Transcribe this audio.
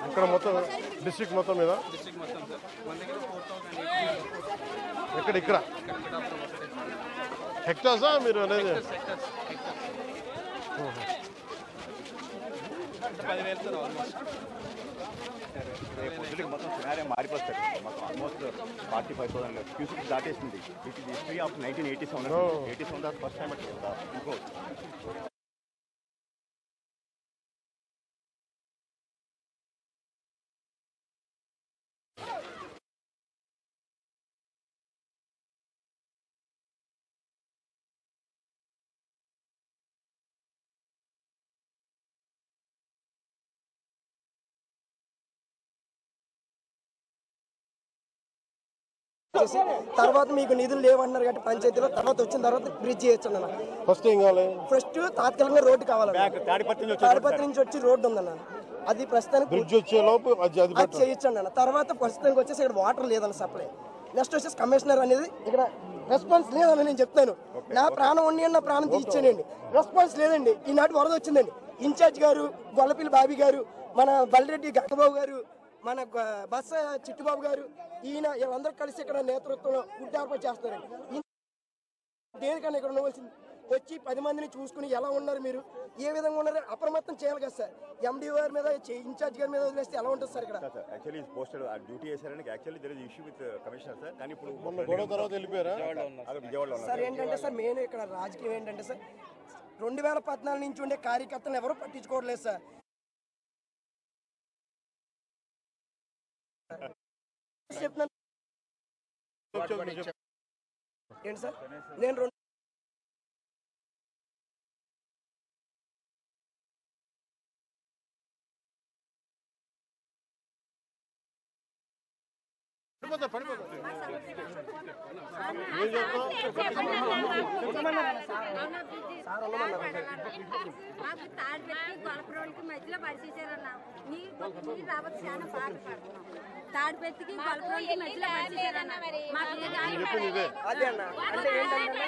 ఇక్కడ మొత్తం డిస్ట్రిక్ట్ మొత్తం మీద ఇక్కడ హెక్టార్సా మీరు అనేది మొత్తం సినారీ మారిపోతారు మాకు ఆల్మోస్ట్ 45,000 క్యూసిక్స్ దాటేసింది. It is history of 1987 first time ఇంకో తర్వాత మీకు నిధులు లేవన్నారు కాబట్టి పంచాయతీలో తర్వాత వచ్చిన తర్వాత బ్రిడ్జ్ చేయొచ్చు అన్న. ఫస్ట్ ఏం కావాలి? ఫస్ట్ తాత్కాలికంగా రోడ్డు కావాలన్న. తాడిపత్రి నుంచి వచ్చి రోడ్డు ఉందన్న, అది ప్రస్తుతానికి బ్రిడ్జ్ వచ్చే లోపు అది చేయొచ్చు అన్న. తర్వాత ప్రస్తుతానికి వచ్చేసి ఇక్కడ వాటర్ లేదన్న సప్లై. నెక్స్ట్ వచ్చేసి కమిషనర్ అనేది ఇక్కడ రెస్పాన్స్ లేదని నేను చెప్తాను. నా ప్రాణం ఉండి నా ప్రాణం తీర్చానండి, రెస్పాన్స్ లేదండి. ఈనాటి వరద వచ్చిందండి. ఇన్ఛార్జ్ గారు గొల్లపిల్లి బాబీ గారు, మన బల్రెడ్డి గంగబాబు గారు, మన బస్స చిట్టుబాబు గారు, ఈయన వీళ్ళందరూ కలిసి ఇక్కడ నేతృత్వంలో ఫుడ్ ఏర్పాటు చేస్తారండి. దేనికన్నా ఇక్కడ ఉండవలసింది వచ్చి 10 మందిని చూసుకుని ఎలా ఉన్నారు, మీరు ఏ విధంగా ఉన్నారు అప్రమత్తం చేయాలి కదా సార్. ఎండి గారి మీద ఇన్ఛార్జ్ గారి మీద వదిలేస్తే ఎలా ఉంటుంది సార్? ఇక్కడ యాక్చువల్లీ పోస్టెడ్ డ్యూటీ చేశారని actually there is issue with commissioner sir. కానీ ఇప్పుడు గొడవ తర్వాత వెళ్ళిపోయారా? విజయవాడలో సార్ ఏంటంటే సార్ మెయిన్ ఇక్కడ రాజకీయం ఏంటంటే సార్ 2014 నుంచి ఉండే కార్యకర్తలను ఎవరు పట్టించుకోవట్లేదు సార్. చెప్తున్నాను ఏంటి సార్, నేను మధ్యలో పరిచేసారన్న రాబోతు చాలా బాధపడుతున్నాం. తాడిపెత్తికి గొల్లపురంకి మధ్యలో పరిచేసారన్న. అదే అన్న అంటే ఏంటంటే